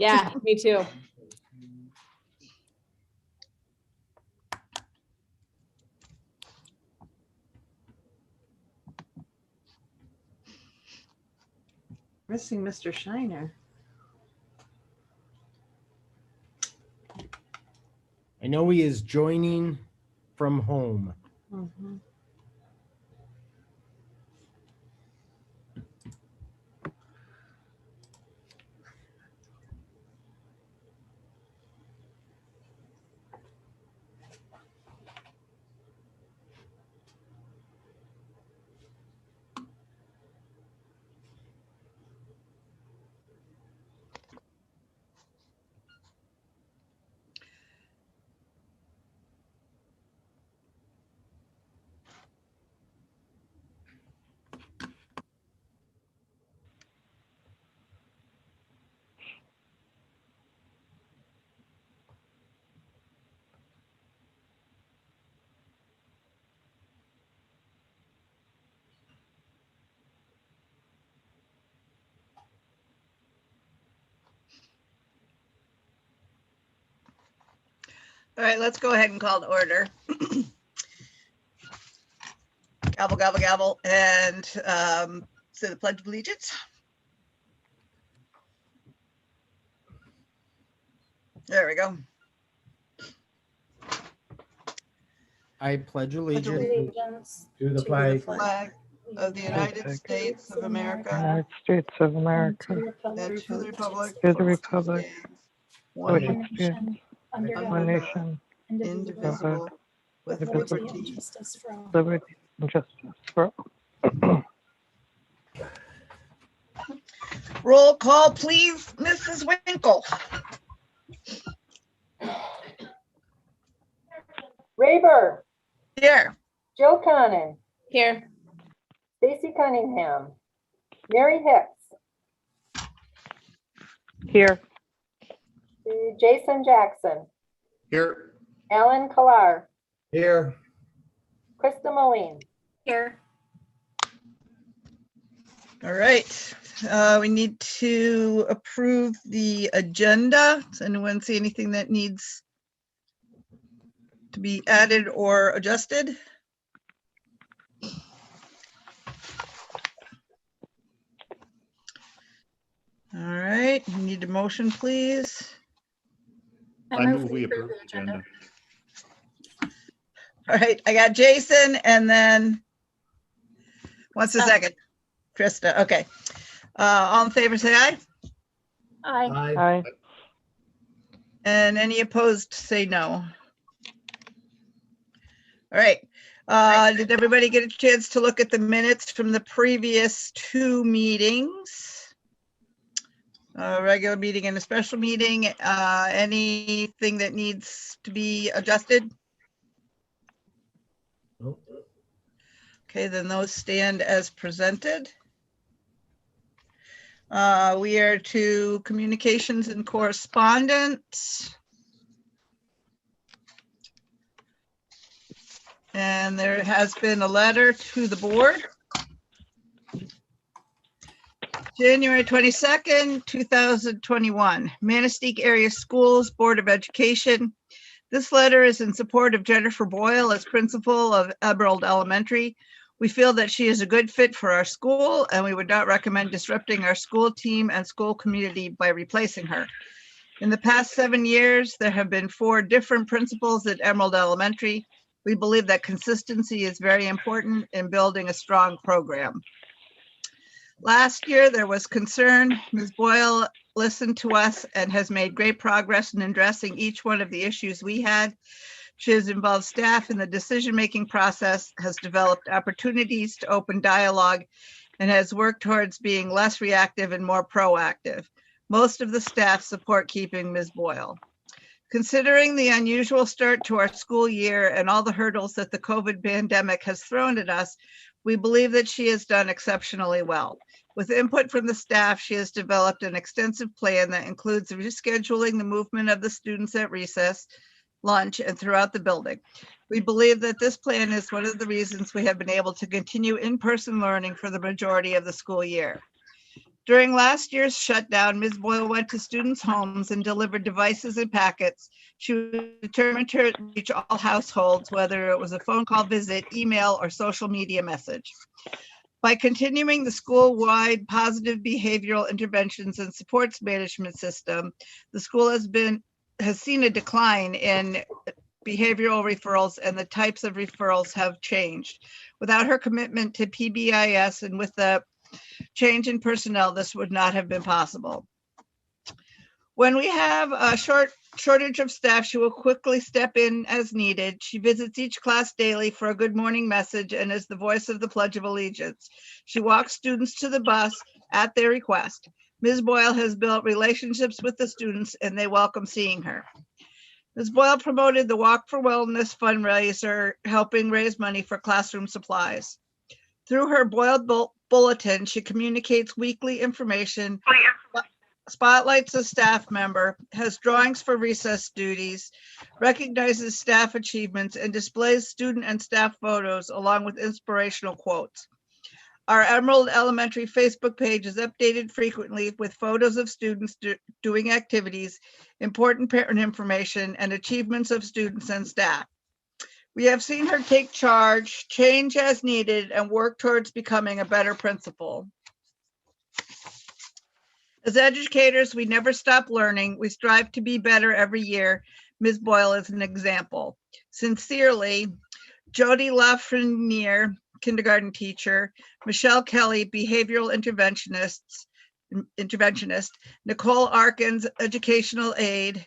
Yeah, me too. Missing Mr. Shiner. I know he is joining from home. Mhm. All right, let's go ahead and call to order. Gavel, gavel, gavel, and say the Pledge of Allegiance. There we go. I pledge allegiance Allegiance To the to flag Flag of the United States of America United States of and America, to the and to the republic to the republic, one which nation, stands under one God, nation, indivisible, with liberty liberty. and justice for all. liberty and justice for all. Roll call, please, Mrs. Winkle. Rayber, Here. Joe Conan, Here. Stacy Cunningham, Mary Hicks, Here, Jason Jackson, here, Alan Kalar, here, Krista Moline. Here. All right. We need to approve the agenda. Does anyone see anything that needs to be added or adjusted? All right, we need a motion, please. I move we approve the agenda. All right, I got Jason and then, what's the Krista. second? Krista, okay. All in favor, say aye. Aye. aye, And any opposed, say no. All right. Did everybody get a chance to look at the minutes from the previous two meetings? A regular meeting and a special meeting. Anything that needs to be adjusted? Nope. Okay, then those stand as presented. We are to communications and correspondence. And there has been a letter to the board. January 22nd, 2021, Manistique Area Schools Board of Education. This letter is in support of Jennifer Boyle as principal of Emerald Elementary. We feel that she is a good fit for our school and we would not recommend disrupting our school team and school community by replacing her. In the past 7 years, there have been 4 different principals at Emerald Elementary. We believe that consistency is very important in building a strong program. Last year, there was concern. Ms. Boyle listened to us and has made great progress in addressing each one of the issues we had. She has involved staff in the decision-making process, has developed opportunities to open dialogue, and has worked towards being less reactive and more proactive. Most of the staff support keeping Ms. Boyle. Considering the unusual start to our school year and all the hurdles that the COVID pandemic has thrown at us, we believe that she has done exceptionally well. With input from the staff, she has developed an extensive plan that includes rescheduling the movement of the students at recess, lunch, and throughout the building. We believe that this plan is one of the reasons we have been able to continue in-person learning for the majority of the school year. During last year's shutdown, Ms. Boyle went to students' homes and delivered devices and packets. She was determined to reach all households, whether it was a phone call visit, email, or social media message. By continuing the school-wide positive behavioral interventions and supports management system, the school has seen a decline in behavioral referrals, and the types of referrals have changed. Without her commitment to PBIS and with the change in personnel, this would not have been possible. When we have a shortage of staff, she will quickly step in as needed. She visits each class daily for a good morning message and is the voice of the Pledge of Allegiance. She walks students to the bus at their request. Ms. Boyle has built relationships with the students and they welcome seeing her. Ms. Boyle promoted the Walk for Wellness fundraiser, helping raise money for classroom supplies. Through her Boyle Bulletin, she communicates weekly information, spotlights a staff member, has drawings for recess duties, recognizes staff achievements, and displays student and staff photos along with inspirational quotes. Our Emerald Elementary Facebook page is updated frequently with photos of students doing activities, important parent information, and achievements of students and staff. We have seen her take charge, change as needed, and work towards becoming a better principal. As educators, we never stop learning. We strive to be better every year. Ms. Boyle is an example. Sincerely, Jody Lafreniere, kindergarten teacher, Michelle Kelly, behavioral interventionist, Nicole Arkins, educational aide,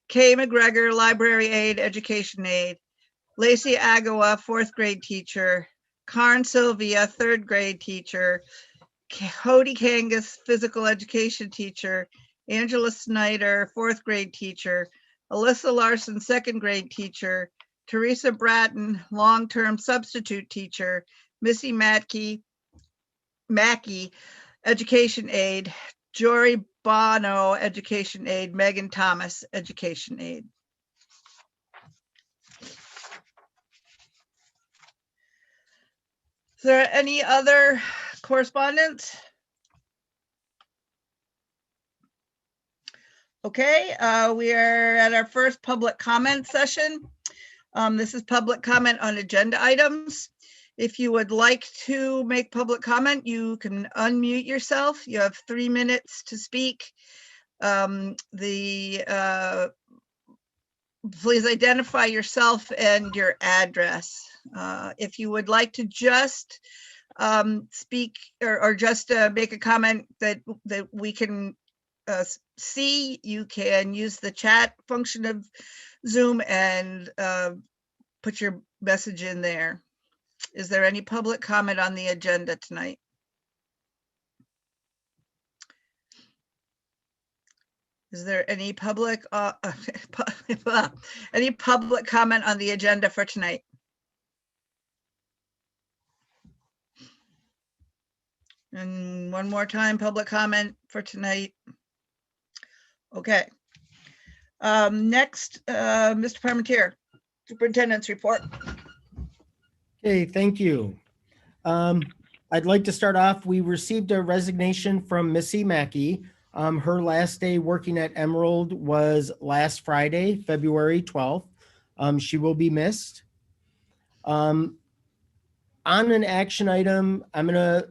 Kay McGregor, library aide, education aide, Lacey Agawa, fourth grade teacher, Karn Sylvia, third grade teacher, Cody Kangas, physical education teacher, Angela Snyder, fourth grade teacher, Alyssa Larson, second grade teacher, Teresa Bratton, long-term substitute teacher, Missy Mackey, education aide, Jory Bono, education aide, Megan Thomas, education aide. Is there any other correspondence? Okay, we are at our first public comment session. This is public comment on agenda items. If you would like to make public comment, you can unmute yourself. You have 3 minutes to speak. Please identify yourself and your address. If you would like to just speak or just make a comment that we can see, you can use the chat function of Zoom and put your message in there. Is there any public comment on the agenda tonight? Is there any public any public comment on the agenda for tonight? And one more time, public comment for tonight. Okay. Next, Mr. Parmentier, superintendent's report. Okay, thank you. I'd like to start off. We received a resignation from Missy Mackey. Her last day working at Emerald was last Friday, February 12th. She will be missed. On an action item, I'm going to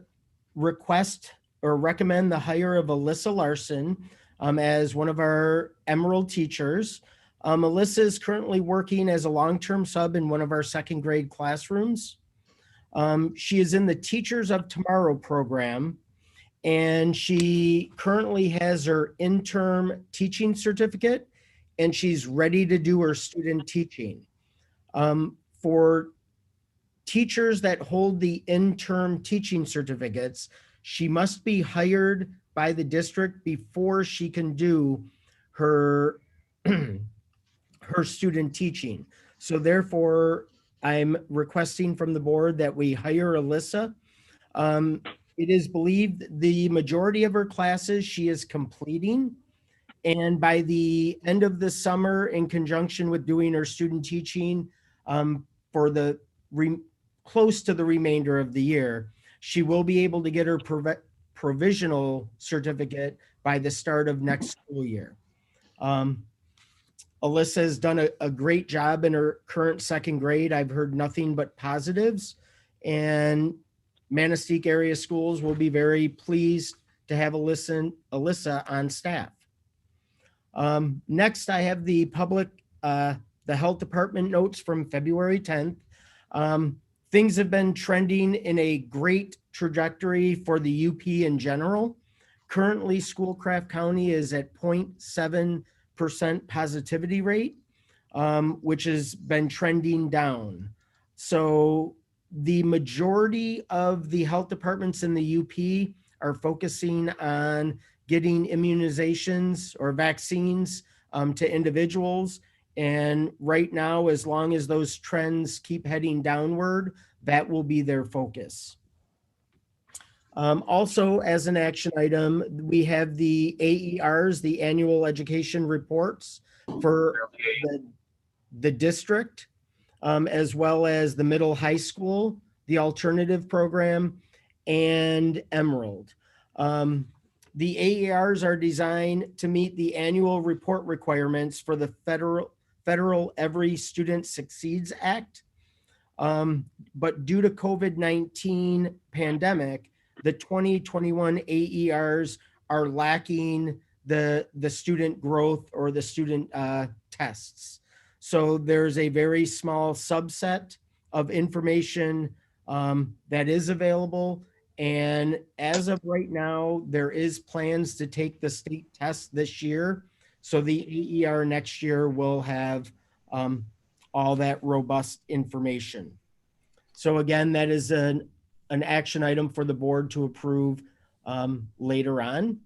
request or recommend the hire of Alyssa Larson as one of our Emerald teachers. Alyssa is currently working as a long-term sub in one of our second grade classrooms. She is in the Teachers of Tomorrow program, and she currently has her interim teaching certificate, and she's ready to do her student teaching. For teachers that hold the interim teaching certificates, she must be hired by the district before she can do her her student teaching. So therefore, I'm requesting from the board that we hire Alyssa. It is believed the majority of her classes she is completing. And by the end of the summer, in conjunction with doing her student teaching for close to the remainder of the year, she will be able to get her provisional certificate by the start of next school year. Alyssa has done a great job in her current second grade. I've heard nothing but positives, and Manistique area schools will be very pleased to have Alyssa on staff. Next, I have the health department notes from February 10th. Things have been trending in a great trajectory for the UP in general. Currently, Schoolcraft County is at 0.7% positivity rate, which has been trending down. So the majority of the health departments in the UP are focusing on getting immunizations or vaccines to individuals. And right now, as long as those trends keep heading downward, that will be their focus. Also, as an action item, we have the AERs, the annual education reports for the district, as well as the middle high school, the alternative program, and Emerald. The AERs are designed to meet the annual report requirements for the federal Every Student Succeeds Act. But due to COVID-19 pandemic, the 2021 AERs are lacking the student growth or the student tests. So there's a very small subset of information that is available. And as of right now, there is plans to take the state test this year. So the AER next year will have all that robust information. So again, that is an action item for the board to approve later on.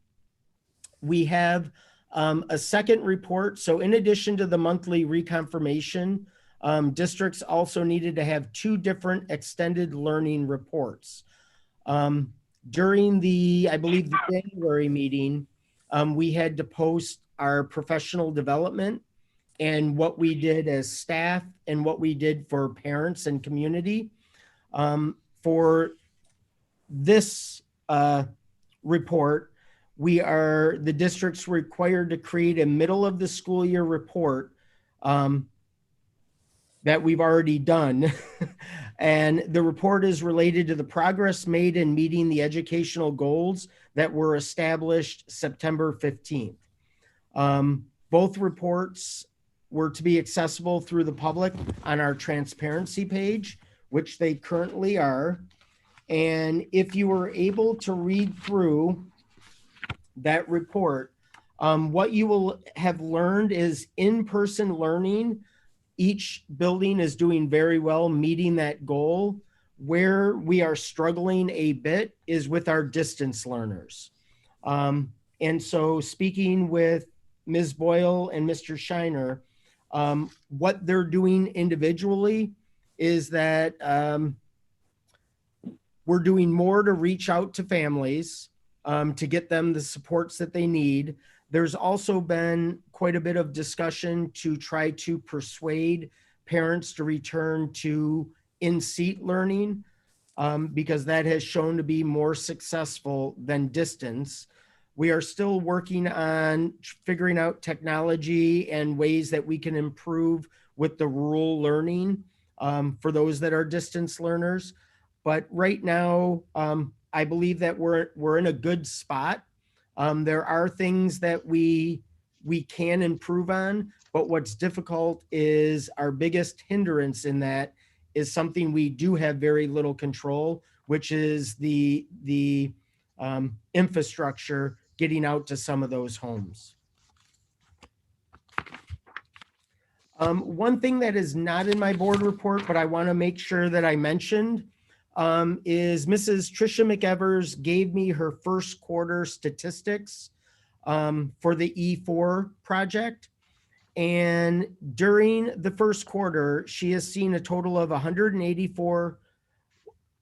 We have a second report. So in addition to the monthly reconfirmation, districts also needed to have 2 different extended learning reports. During I believe the January meeting, we had to post our professional development and what we did as staff and what we did for parents and community. For this report, the district's required to create a middle of the school year report that we've already done. And the report is related to the progress made in meeting the educational goals that were established September 15th. Both reports were to be accessible through the public on our transparency page, which they currently are. And if you were able to read through that report, what you will have learned is in-person learning. Each building is doing very well meeting that goal. Where we are struggling a bit is with our distance learners. And so speaking with Ms. Boyle and Mr. Shiner, what they're doing individually is that we're doing more to reach out to families to get them the supports that they need. There's also been quite a bit of discussion to try to persuade parents to return to in-seat learning because that has shown to be more successful than distance. We are still working on figuring out technology and ways that we can improve with the rural learning for those that are distance learners. But right now, I believe that we're in a good spot. There are things that we can improve on, but what's difficult is our biggest hindrance in that is something we do have very little control, which is the infrastructure getting out to some of those homes. One thing that is not in my board report, but I want to make sure that I mentioned is Mrs. Tricia McEvers gave me her first quarter statistics for the E4 project. And during the first quarter, she has seen a total of 184,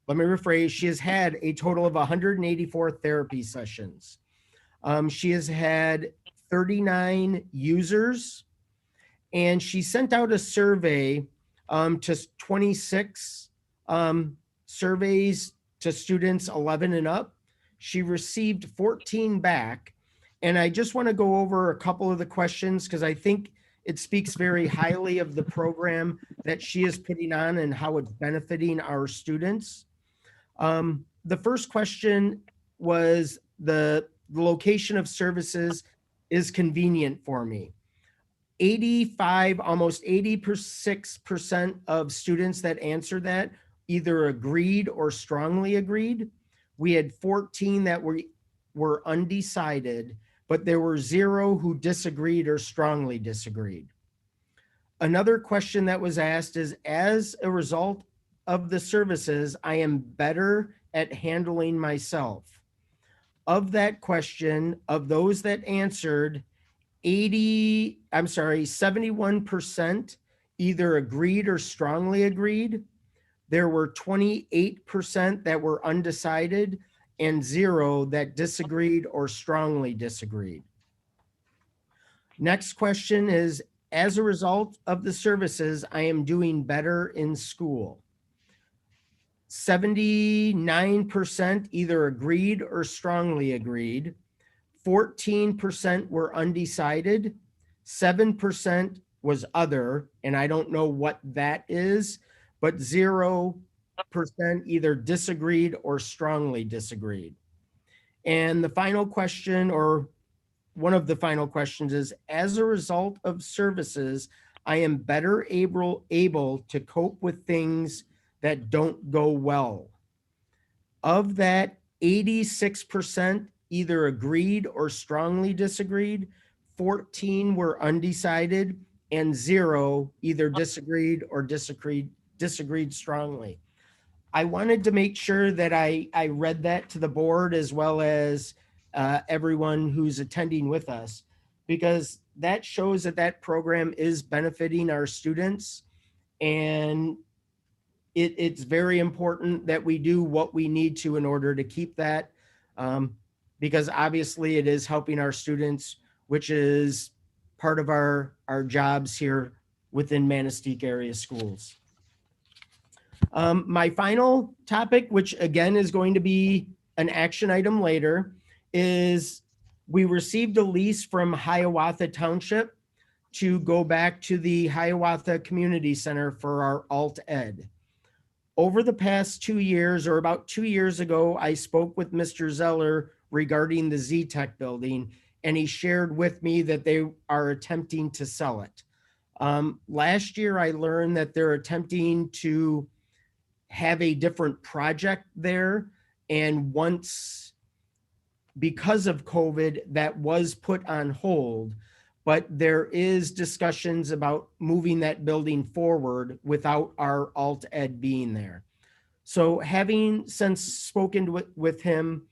let me rephrase, she has had a total of 184 therapy sessions. She has had 39 users, and she sent out a survey to 26 surveys to students 11 and up. She received 14 back. And I just want to go over a couple of the questions because I think it speaks very highly of the program that she is putting on and how it's benefiting our students. The first question was the location of services is convenient for me. 85, almost 86% of students that answered that either agreed or strongly agreed. We had 14 that were undecided, but there were 0 who disagreed or strongly disagreed. Another question that was asked is, as a result of the services, I am better at handling myself. Of that question, of those that answered, 71% either agreed or strongly agreed. There were 28% that were undecided and 0 that disagreed or strongly disagreed. Next question is, as a result of the services, I am doing better in school. 79% either agreed or strongly agreed. 14% were undecided. 7% was other, and I don't know what that is, but 0% either disagreed or strongly disagreed. And the final question, or one of the final questions, is, as a result of services, I am better able to cope with things that don't go well. Of that, 86% either agreed or strongly disagreed, 14 were undecided, and 0 either disagreed or disagreed strongly. I wanted to make sure that I read that to the board as well as everyone who's attending with us, because that shows that that program is benefiting our students, and it's very important that we do what we need to in order to keep that, because obviously it is helping our students, which is part of our jobs here within Manistique area schools. My final topic, which again is going to be an action item later, is we received a lease from Hiawatha Township to go back to the Hiawatha Community Center for our alt ed. Over the past 2 years, or about 2 years ago, I spoke with Mr. Zeller regarding the Z-Tech building, and he shared with me that they are attempting to sell it. Last year, I learned that they're attempting to have a different project there, and once, because of COVID, that was put on hold, but there is discussions about moving that building forward without our alt ed being there. So having since spoken with him,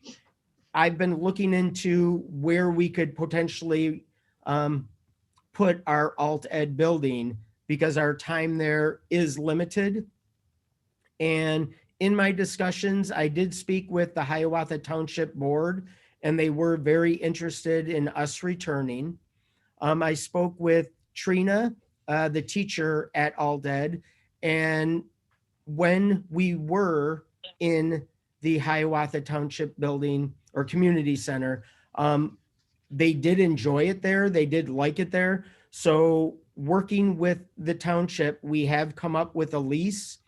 I've been looking into where we could potentially put our alt ed building, because our time there is limited. And in my discussions, I did speak with the Hiawatha Township Board, and they were very interested in us returning. I spoke with Trina, the teacher at alt ed, and when we were in the Hiawatha Township building or community center, they did enjoy it there. They did like it there. So working with the township, we have come up with a lease.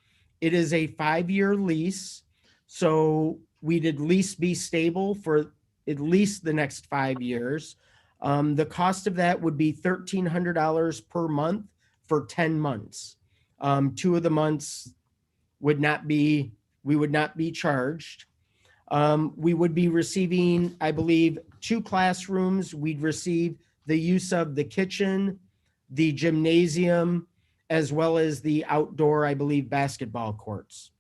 It is a 5-year lease. So we'd at least be stable for at least the next 5 years. The cost of that would be $1,300 per month for 10 months. 2 of the months we would not be charged. We would be receiving, I believe, 2 classrooms. We'd receive the use of the kitchen, the gymnasium, as well as the outdoor, I believe, basketball courts.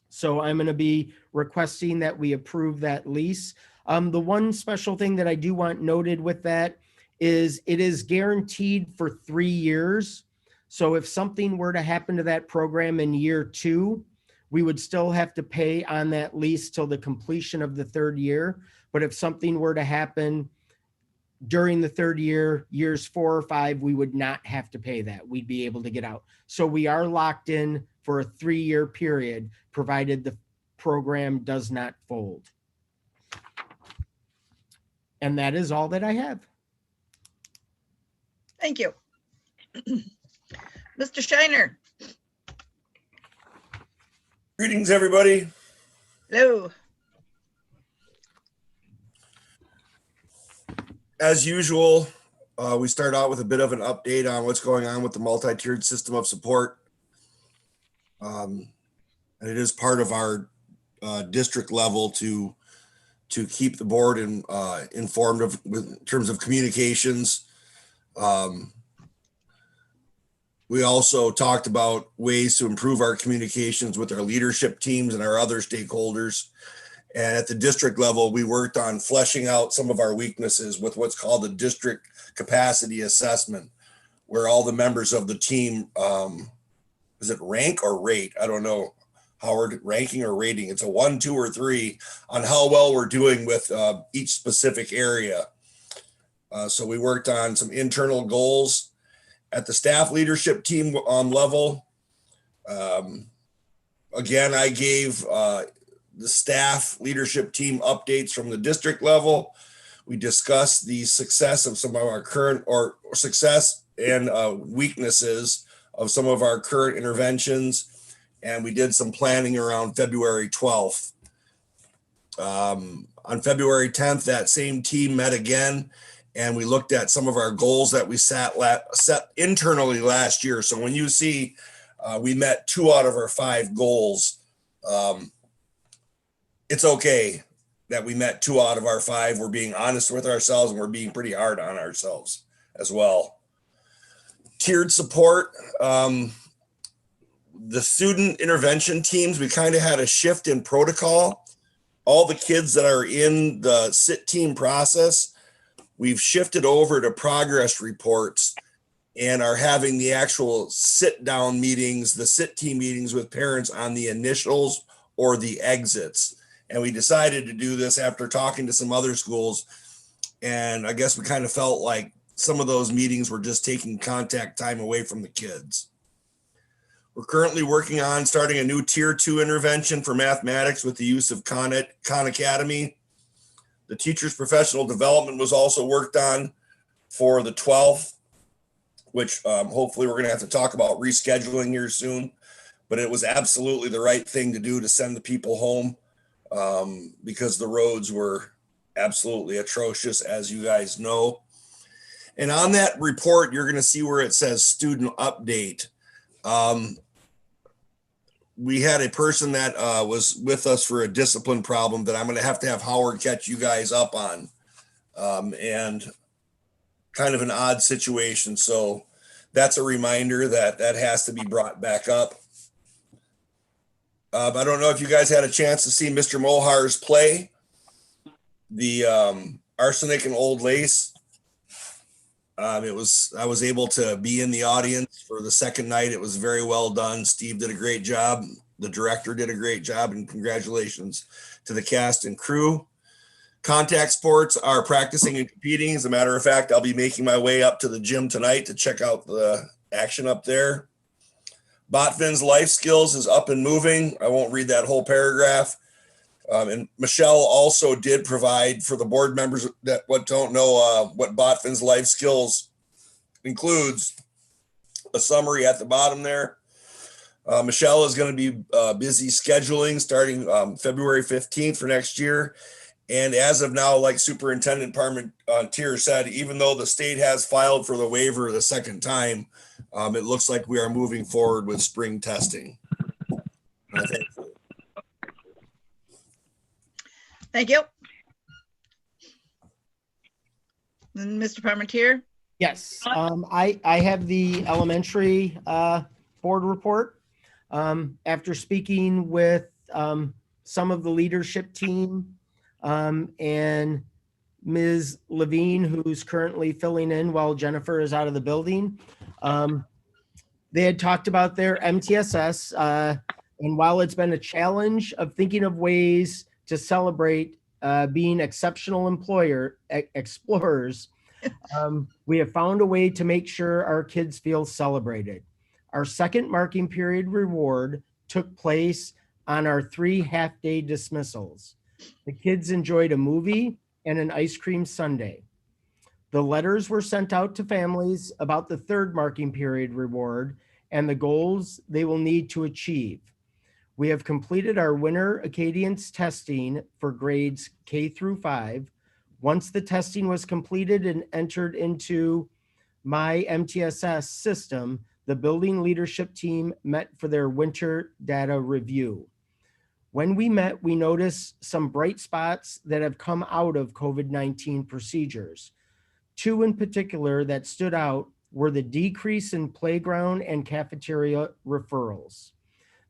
So I'm going to be requesting that we approve that lease. The one special thing that I do want noted with that is it is guaranteed for 3 years. So if something were to happen to that program in year 2, we would still have to pay on that lease till the completion of the 3rd year. But if something were to happen during the 3rd year, years 4 or 5, we would not have to pay that. We'd be able to get out. So we are locked in for a 3-year period, provided the program does not fold. And that is all that I have. Thank you. Mr. Shiner, Greetings, everybody. hello. As usual, we start out with a bit of an update on what's going on with the multi-tiered system of support. And it is part of our district level to keep the board informed in terms of communications. We also talked about ways to improve our communications with our leadership teams and our other stakeholders. And at the district level, we worked on fleshing out some of our weaknesses with what's called the district capacity assessment, where all the members of the team, is it rank or rate? I don't know, Howard, ranking or rating. It's a 1, 2, or 3 on how well we're doing with each specific area. So we worked on some internal goals at the staff leadership team level. Again, I gave the staff leadership team updates from the district level. We discussed the success of some of our current or success and weaknesses of some of our current interventions. And we did some planning around February 12th. On February 10th, that same team met again, and we looked at some of our goals that we set internally last year. So when you see we met 2 out of our 5 goals, it's okay that we met 2 out of our 5. We're being honest with ourselves, and we're being pretty hard on ourselves as well. Tiered support. The student intervention teams, we kind of had a shift in protocol. All the kids that are in the SIT team process, we've shifted over to progress reports and are having the actual sit down meetings, the SIT team meetings with parents on the initials or the exits. And we decided to do this after talking to some other schools. And I guess we kind of felt like some of those meetings were just taking contact time away from the kids. We're currently working on starting a new tier 2 intervention for mathematics with the use of Khan Academy. The teacher's professional development was also worked on for the 12th, which hopefully we're going to have to talk about rescheduling here soon. But it was absolutely the right thing to do to send the people home because the roads were absolutely atrocious, as you guys know. And on that report, you're going to see where it says student update. We had a person that was with us for a discipline problem that I'm going to have Howard catch you guys up on, and kind of an odd situation. So that's a reminder that has to be brought back up. I don't know if you guys had a chance to see Mr. Mohar's play, the Arsenic and Old Lace. I was able to be in the audience for the second night. It was very well done. Steve did a great job. The director did a great job, and congratulations to the cast and crew. Contact sports are practicing and competing. As a matter of fact, I'll be making my way up to the gym tonight to check out the action up there. Botvin's life skills is up and moving. I won't read that whole paragraph. And Michelle also did provide for the board members that don't know what Botvin's life skills includes, a summary at the bottom there. Michelle is going to be busy scheduling starting February 15th for next year. And as of now, like Superintendent Parmentier said, even though the state has filed for the waiver the second time, it looks like we are moving forward with spring testing. Thank you. And Mr. Parmentier? Yes, I have the elementary board report. After speaking with some of the leadership team and Ms. Levine, who's currently filling in while Jennifer is out of the building, they had talked about their MTSS. And while it's been a challenge of thinking of ways to celebrate being exceptional explorers, we have found a way to make sure our kids feel celebrated. Our second marking period reward took place on our 3 half-day dismissals. The kids enjoyed a movie and an ice cream sundae. The letters were sent out to families about the third marking period reward and the goals they will need to achieve. We have completed our winter Acadians testing for grades K through 5. Once the testing was completed and entered into my MTSS system, the building leadership team met for their winter data review. When we met, we noticed some bright spots that have come out of COVID-19 procedures. Two in particular that stood out were the decrease in playground and cafeteria referrals.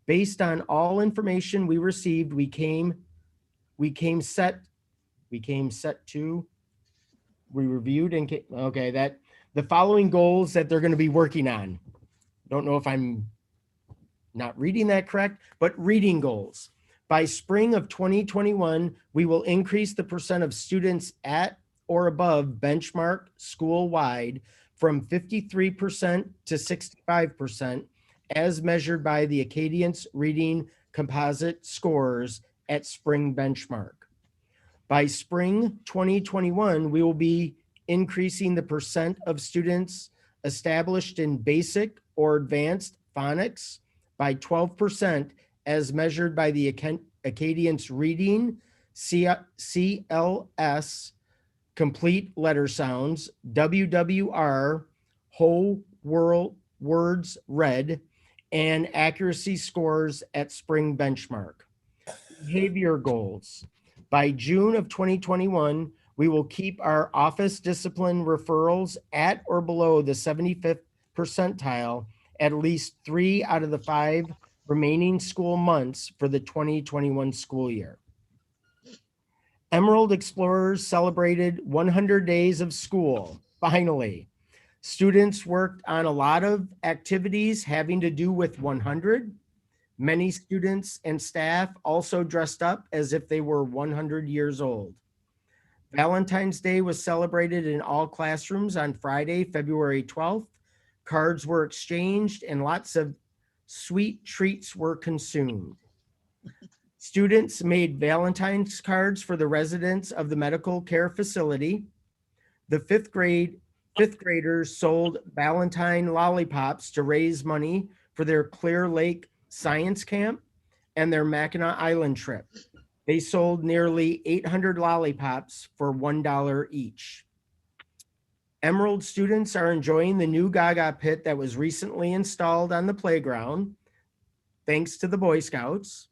Based on all information we received, we reviewed and that the following goals that they're going to be working on. Don't know if I'm not reading that correct, but reading goals. By spring of 2021, we will increase the percent of students at or above benchmark school-wide from 53% to 65% as measured by the Acadians Reading Composite scores at spring benchmark. By spring 2021, we will be increasing the percent of students established in basic or advanced phonics by 12% as measured by the Acadians Reading CLS Complete Letter Sounds, WWR, Whole Words Read, and accuracy scores at spring benchmark. Behavior goals. By June of 2021, we will keep our office discipline referrals at or below the 75th percentile at least 3 out of the 5 remaining school months for the 2021 school year. Emerald Explorers celebrated 100 days of school, finally. Students worked on a lot of activities having to do with 100. Many students and staff also dressed up as if they were 100 years old. Valentine's Day was celebrated in all classrooms on Friday, February 12th. Cards were exchanged and lots of sweet treats were consumed. Students made Valentine's cards for the residents of the medical care facility. The fifth graders sold Valentine lollipops to raise money for their Clear Lake Science Camp and their Mackinac Island trip. They sold nearly 800 lollipops for $1 each. Emerald students are enjoying the new Gaga pit that was recently installed on the playground, thanks to the Boy Scouts.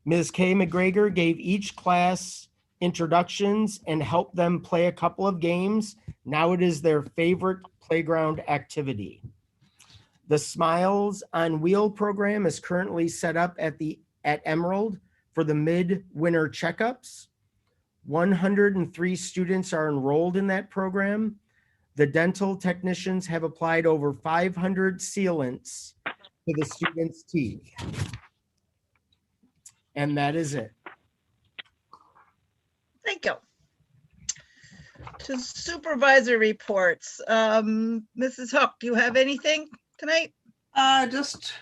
Ms. Kay McGregor gave each class introductions and helped them play a couple of games. Now it is their favorite playground activity. The Smiles on Wheel program is currently set up at Emerald for the mid-winter checkups. 103 students are enrolled in that program. The dental technicians have applied over 500 sealants to the students' teeth. And that is it. Thank you. To supervisor reports, Mrs. Hook, do you have anything tonight? Just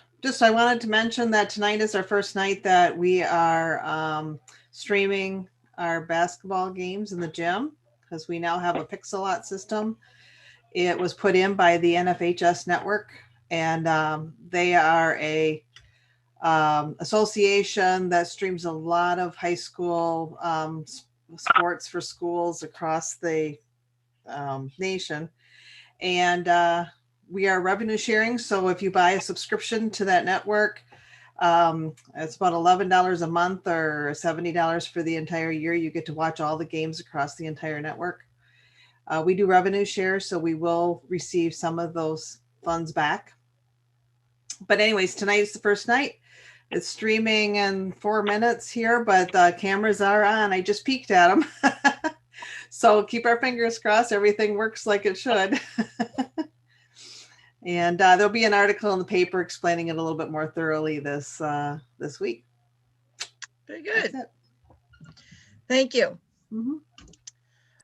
I wanted to mention that tonight is our first night that we are streaming our basketball games in the gym because we now have a Pixelot system. It was put in by the NFHS network, and they are a association that streams a lot of high school sports for schools across the nation. And we are revenue sharing. So if you buy a subscription to that network, it's about $11 a month or $70 for the entire year. You get to watch all the games across the entire network. We do revenue share, so we will receive some of those funds back. But anyways, tonight is the first night. It's streaming in 4 minutes here, but the cameras are on. I just peeked at them. So keep our fingers crossed. Everything works like it should. And there'll be an article in the paper explaining it a little bit more thoroughly this week. Very good. Thank you. Mm-hmm.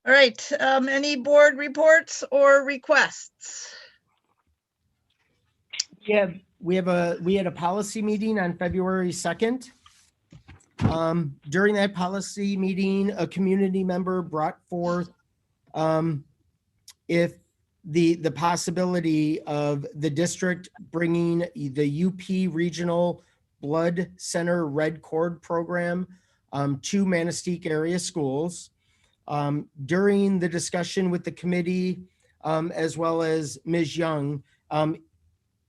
All right. Any board reports or requests? Yeah, we had a policy meeting on February 2nd. During that policy meeting, a community member brought forth if the possibility of the district bringing the UP Regional Blood Center Red Cord program to Manistique area schools. During the discussion with the committee, as well as Ms. Young,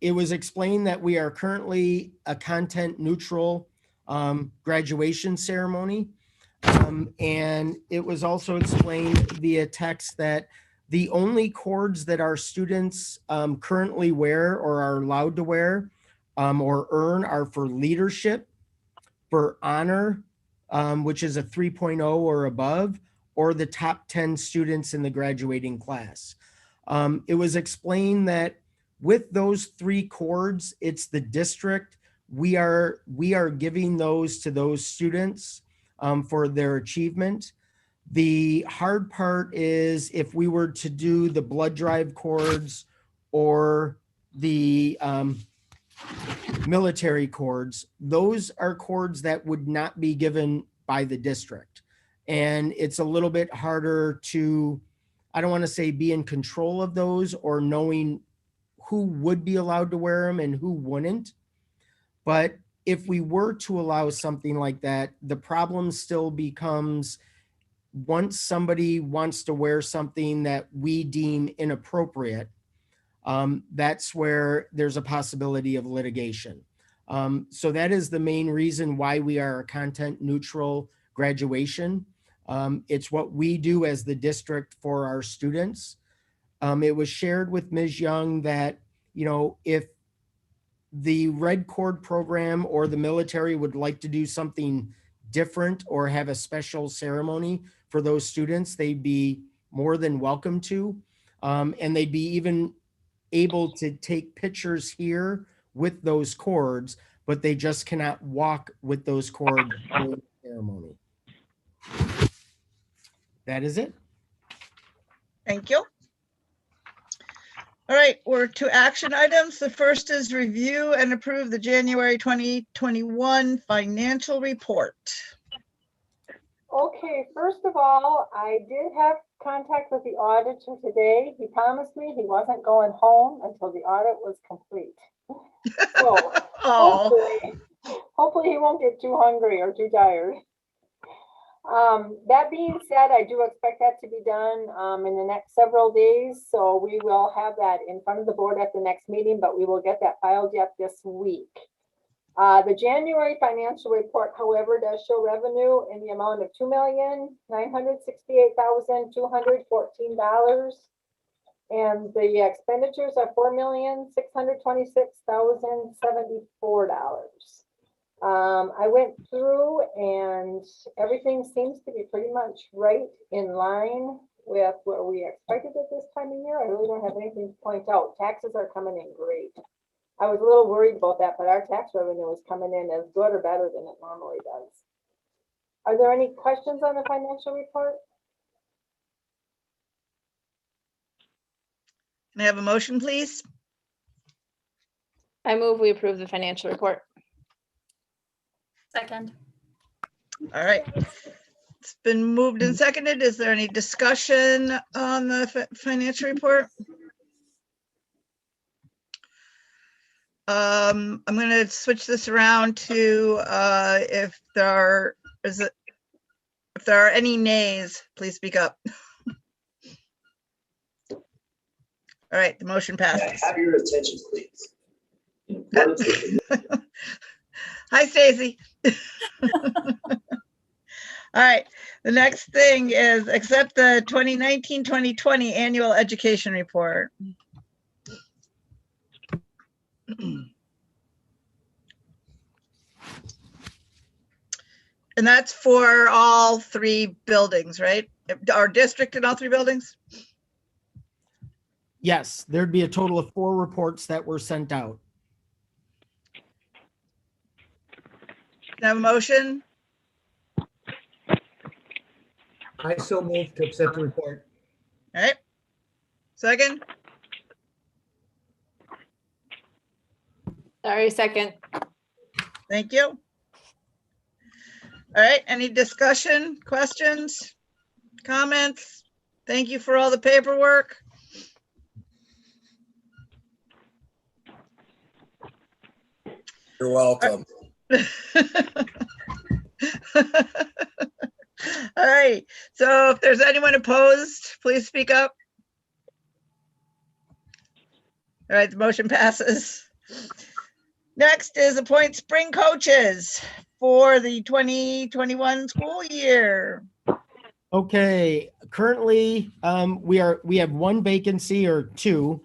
it was explained that we are currently a content neutral graduation ceremony. And it was also explained via text that the only cords that our students currently wear or are allowed to wear or earn are for leadership, for honor, which is a 3.0 or above, or the top 10 students in the graduating class. It was explained that with those 3 cords, it's the district. We are giving those to those students for their achievement. The hard part is if we were to do the blood drive cords or the military cords, those are cords that would not be given by the district. And it's a little bit harder to, I don't want to say be in control of those or knowing who would be allowed to wear them and who wouldn't. But if we were to allow something like that, the problem still becomes once somebody wants to wear something that we deem inappropriate, that's where there's a possibility of litigation. So that is the main reason why we are a content neutral graduation. It's what we do as the district for our students. It was shared with Ms. Young that, you know, if the Red Cord program or the military would like to do something different or have a special ceremony for those students, they'd be more than welcome to. And they'd be even able to take pictures here with those cords, but they just cannot walk with those cords during the ceremony. That is it. Thank you. All right, we're to action items. The first is review and approve the January 2021 financial report. Okay, first of all, I did have contact with the auditor today. He promised me he wasn't going home until the audit was complete. So Oh, hopefully he won't get too hungry or too tired. That being said, I do expect that to be done in the next several days. So we will have that in front of the board at the next meeting, but we will get that filed yet this week. The January financial report, however, does show revenue in the amount of $2,968,214. And the expenditures are $4,626,074. I went through and everything seems to be pretty much right in line with what we expected at this time of year. I really don't have anything to point out. Taxes are coming in great. I was a little worried about that, but our tax revenue is coming in as good or better than it normally does. Are there any questions on the financial report? can I have a motion, please? I move we approve the financial report. Second. All right. It's been moved and seconded. Is there any discussion on the financial report? I'm going to switch this around to if there are any nays, please speak up. All right, the motion passes. Have your attention, please. Hi, Stacy. All right, the next thing is accept the 2019-2020 annual education report. And that's for all 3 buildings, right? Our district in all 3 buildings? Yes, there'd be a total of 4 reports that were sent out. Can I have a motion? I so move to accept the report. All right. Second? Sorry, second. Thank you. All right, any discussion, questions, comments? Thank you for all the paperwork. You're welcome. All right, so if there's anyone opposed, please speak up. All right, the motion passes. Next is appoint spring coaches for the 2021 school year. Okay, currently, we have one vacancy or two,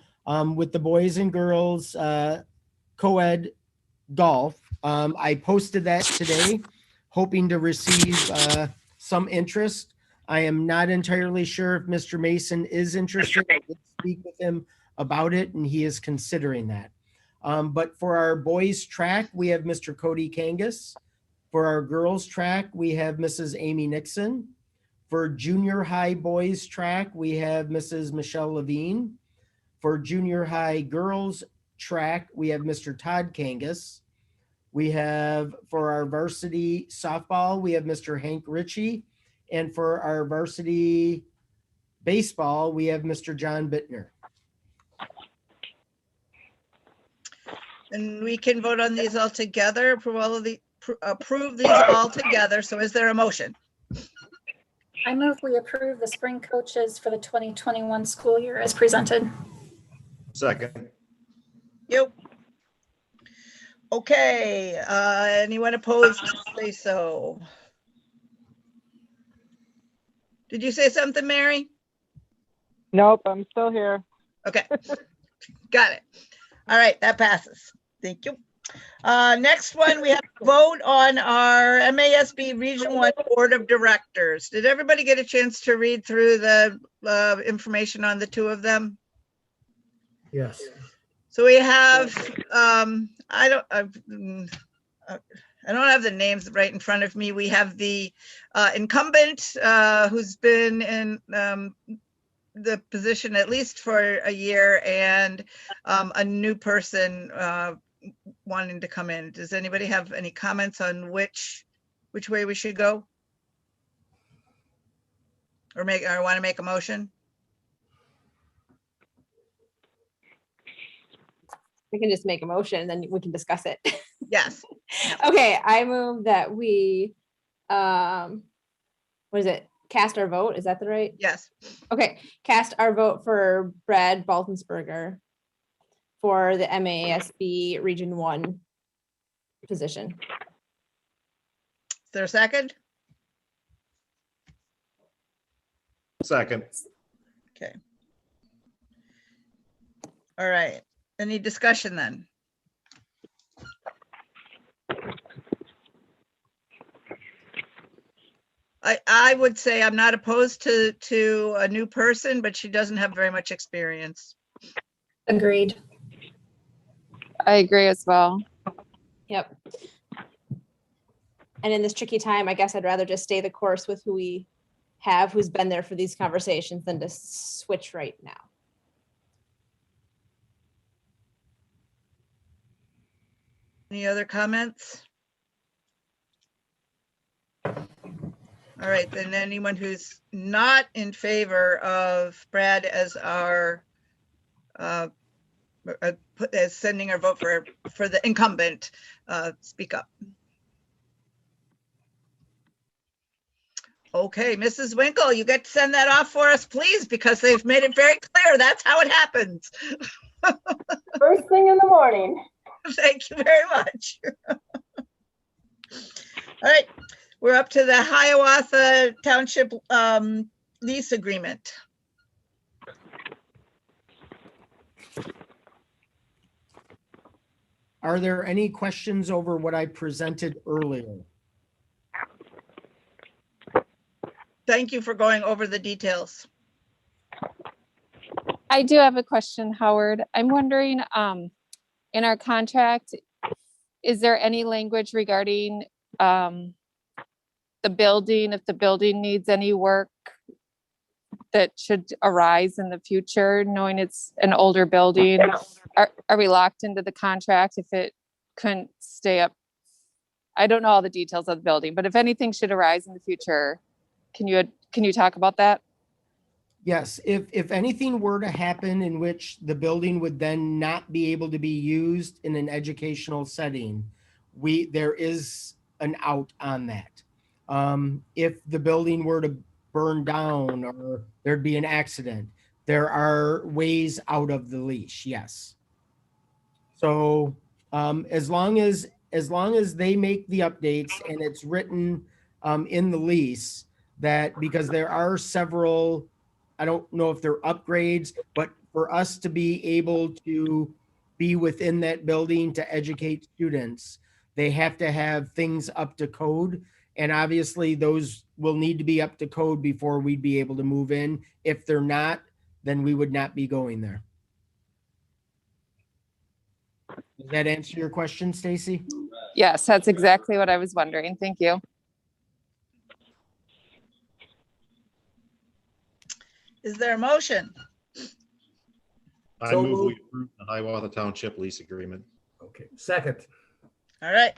with the boys and girls, co-ed golf. I posted that today, hoping to receive, some interest. I am not entirely sure if Mr. Mason is interested. I did speak with him about it and he is considering that. But for our boys track, we have Mr. Cody Kangas. For our girls track, we have Mrs. Amy Nixon. For junior high boys track, we have Mrs. Michelle Levine. For junior high girls track, we have Mr. Todd Kangas. We have, for our varsity softball, we have Mr. Hank Ritchie. And for our varsity baseball, we have Mr. John Bittner. And we can vote on these all together, approve these all together. So is there a motion? I move we approve the spring coaches for the 2021 school year as presented. Second. Yep. Okay, anyone opposed, say so. Did you say something, Mary? Nope, I'm still here. Okay, got it. All right, that passes. Thank you. Next one, we have to vote on our MASB Region 1 Board of Directors. Did everybody get a chance to read through the information on the two of them? Yes. So we have, I don't have the names right in front of me. We have the incumbent who's been in the position at least for a year, and a new person wanting to come in. Does anybody have any comments on which way we should go? Or want to make a motion? We can just make a motion and then we can discuss it. Yes. Okay, I move that we, what is it? Cast our vote. Is that the right? Yes. Okay, cast our vote for Brad Baltensberger for the MASB Region 1 position. Is there a second? Second. Okay. All right. Any discussion then? I would say I'm not opposed to a new person, but she doesn't have very much experience. Agreed. I agree as well. Yep. And in this tricky time, I guess I'd rather just stay the course with who we have, who's been there for these conversations, than to switch right now. Any other comments? All right, then anyone who's not in favor of Brad as our as sending our vote for the incumbent, speak up. Okay, Mrs. Winkle, you get to send that off for us, please, because they've made it very clear that's how it happens. First thing in the morning. Thank you very much. All right, we're up to the Hiawatha Township lease agreement. Are there any questions over what I presented earlier? Thank you for going over the details. I do have a question, Howard. I'm wondering, in our contract, is there any language regarding the building, if the building needs any work that should arise in the future, knowing it's an older building? Are we locked into the contract if it couldn't stay up? I don't know all the details of the building, but if anything should arise in the future, can you talk about that? Yes, if anything were to happen in which the building would then not be able to be used in an educational setting, there is an out on that. If the building were to burn down or there'd be an accident, there are ways out of the leash, yes. So as long as they make the updates and it's written in the lease, that because there are several, I don't know if they're upgrades, but for us to be able to be within that building to educate students, they have to have things up to code. And obviously those will need to be up to code before we'd be able to move in. If they're not, then we would not be going there. Does that answer your question, Stacy? Yes, that's exactly what I was wondering. Thank you. Is there a motion? I So move we moved. approve the Hiawatha Township lease agreement. Okay, second. All right.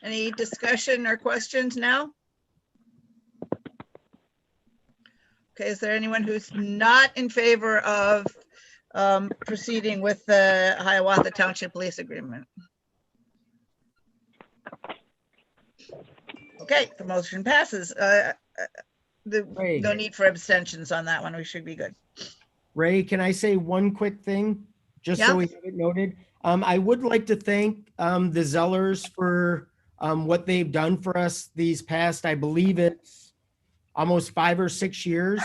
Any discussion or questions now? Okay, is there anyone who's not in favor of proceeding with the Hiawatha Township lease agreement? Okay, the motion passes. Ray. No need for abstentions on that one. We should be good. Ray, can I say one quick thing? Just Yeah. so we have it noted. I would like to thank the Zellers for what they've done for us these past, I believe it's almost 5 or 6 years.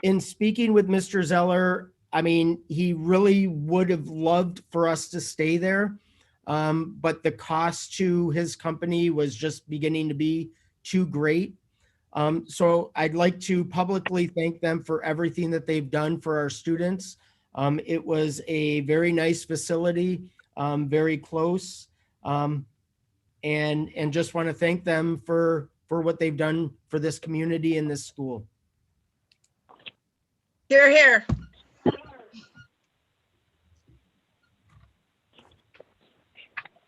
In speaking with Mr. Zeller, I mean, he really would have loved for us to stay there. But the cost to his company was just beginning to be too great. So I'd like to publicly thank them for everything that they've done for our students. It was a very nice facility, very close. And just want to thank them for what they've done for this community and this school. Here, here.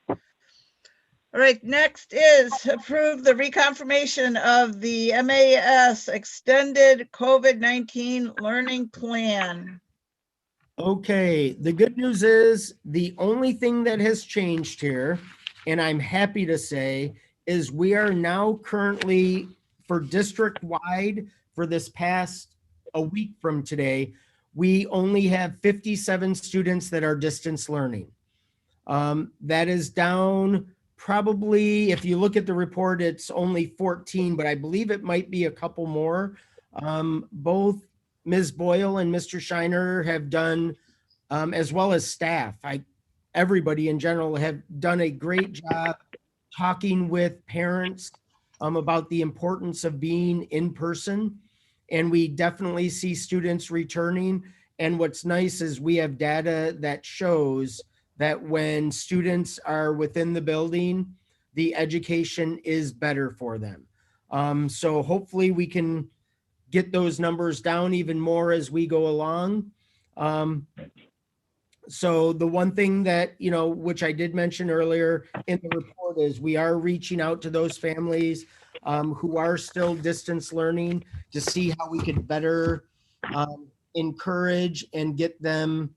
All right, next is approve the reconfirmation of the MAS extended COVID-19 learning plan. Okay, the good news is the only thing that has changed here, and I'm happy to say, is we are now currently for district-wide for this past a week from today, we only have 57 students that are distance learning. That is down probably, if you look at the report, it's only 14, but I believe it might be a couple more. Both Ms. Boyle and Mr. Shiner have done, as well as staff, everybody in general have done a great job talking with parents about the importance of being in person. And we definitely see students returning. And what's nice is we have data that shows that when students are within the building, the education is better for them. So hopefully we can get those numbers down even more as we go along. So the one thing that, which I did mention earlier in the report is we are reaching out to those families who are still distance learning to see how we could better encourage and get them,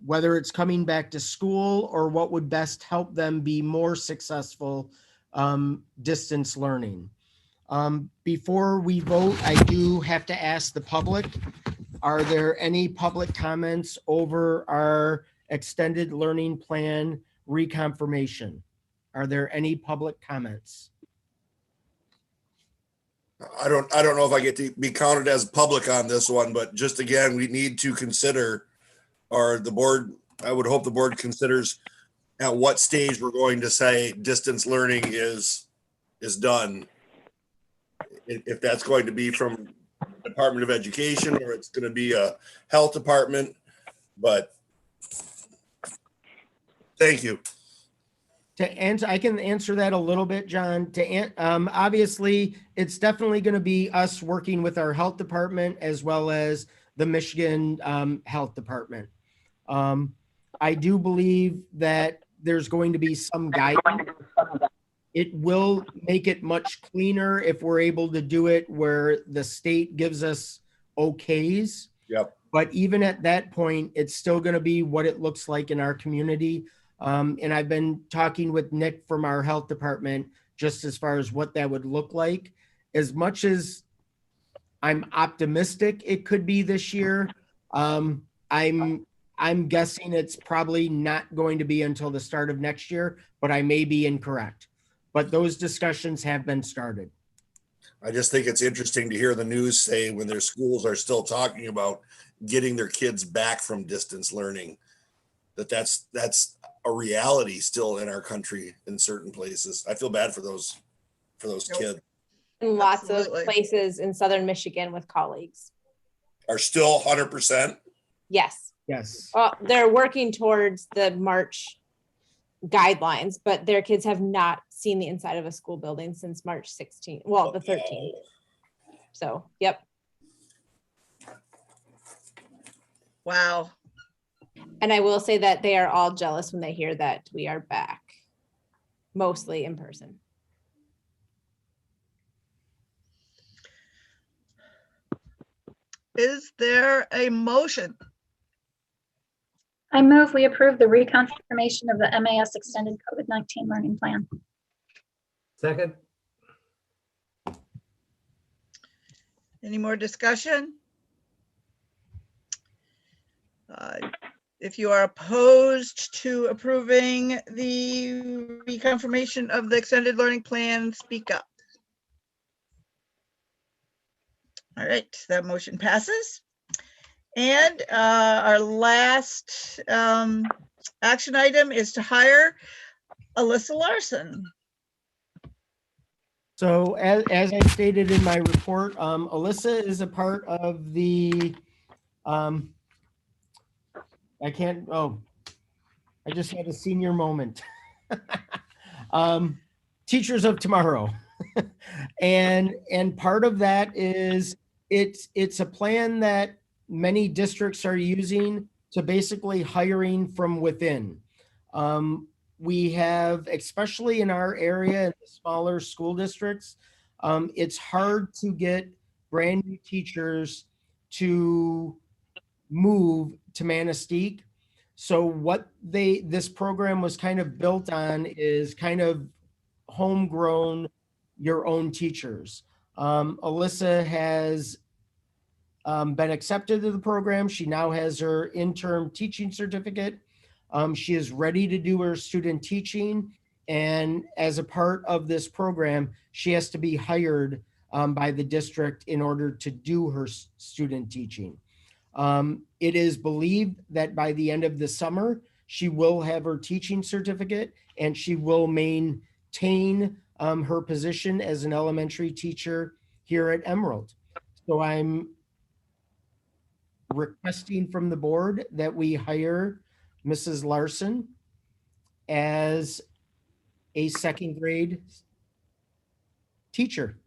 whether it's coming back to school or what would best help them be more successful distance learning. Before we vote, I do have to ask the public, are there any public comments over our extended learning plan reconfirmation? Are there any public comments? I don't know if I get to be counted as public on this one, but just again, we need to consider, or the board, I would hope the board considers at what stage we're going to say distance learning is done. If that's going to be from Department of Education or it's going to be a health department, but thank you. To answer, I can answer that a little bit, John. Obviously, it's definitely going to be us working with our health department as well as the Michigan Health Department. I do believe that there's going to be some guidance. It will make it much cleaner if we're able to do it where the state gives us okays. Yep. But even at that point, it's still going to be what it looks like in our community. And I've been talking with Nick from our health department just as far as what that would look like. As much as I'm optimistic it could be this year, I'm guessing it's probably not going to be until the start of next year, but I may be incorrect. But those discussions have been started. I just think it's interesting to hear the news say when their schools are still talking about getting their kids back from distance learning, that's a reality still in our country in certain places. I feel bad for those Yep. kids. In lots Absolutely. of places in southern Michigan with colleagues. Are still 100%. Yes. Yes. They're working towards the March guidelines, but their kids have not seen the inside of a school building since March 16th. Well, the 13th. So, yep. Wow. And I will say that they are all jealous when they hear that we are back, mostly in person. Is there a motion? I move we approve the reconfirmation of the MAS extended COVID-19 learning plan. Second. Any more discussion? If you are opposed to approving the reconfirmation of the extended learning plan, speak up. All right, that motion passes. And our last action item is to hire Alyssa Larson. So as I stated in my report, Alyssa is a part of the, I just had a senior moment. Teachers of Tomorrow. and part of that is it's a plan that many districts are using to basically hiring from within. We have, especially in our area, in the smaller school districts, it's hard to get brand new teachers to move to Manistique. So what this program was kind of built on is kind of homegrown, your own teachers. Alyssa has been accepted to the program. She now has her interim teaching certificate. She is ready to do her student teaching. And as a part of this program, she has to be hired by the district in order to do her student teaching. It is believed that by the end of the summer, she will have her teaching certificate and she will maintain her position as an elementary teacher here at Emerald. So I'm requesting from the board that we hire Mrs. Larson as a second grade teacher.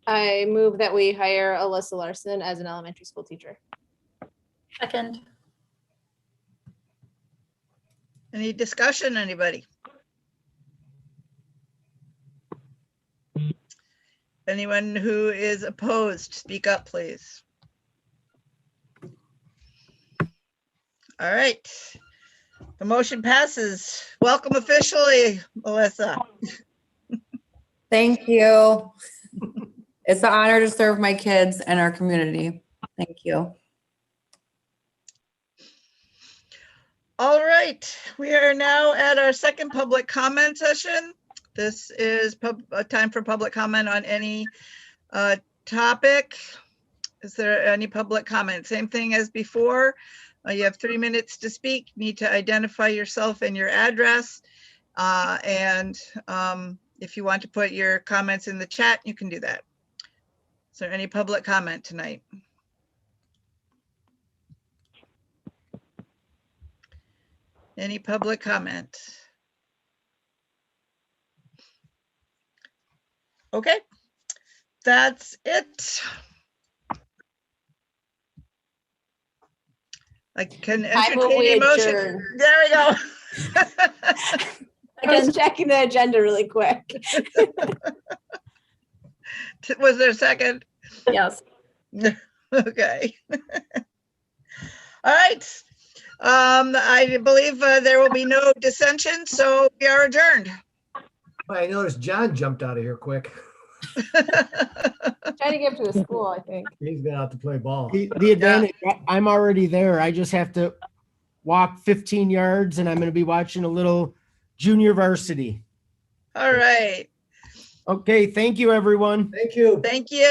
I move that we hire Alyssa Larson as an elementary school teacher. Second. Any discussion, anybody? Anyone who is opposed, speak up, please. All right. The motion passes. Welcome officially, Melissa. Thank you. It's an honor to serve my kids and our community. Thank you. All right, we are now at our second public comment session. This is a time for public comment on any topic. Is there any public comment? Same thing as before. You have 3 minutes to speak. You need to identify yourself and your address. If you want to put your comments in the chat, you can do that. Is there any public comment tonight? Any public comment? Okay, that's it. I can I move entertain we a motion. adjourn. There we go. I was checking the agenda really quick. Was there a second? Yes. Okay. All right. I believe there will be no dissension, so we are adjourned. I noticed John jumped out of here quick. Trying to get to the school, I think. He's been out to play ball. The advantage, I'm already there. I just have to walk 15 yards and I'm going to be watching a little junior varsity. All right. Okay, thank you, everyone. Thank you. Thank you.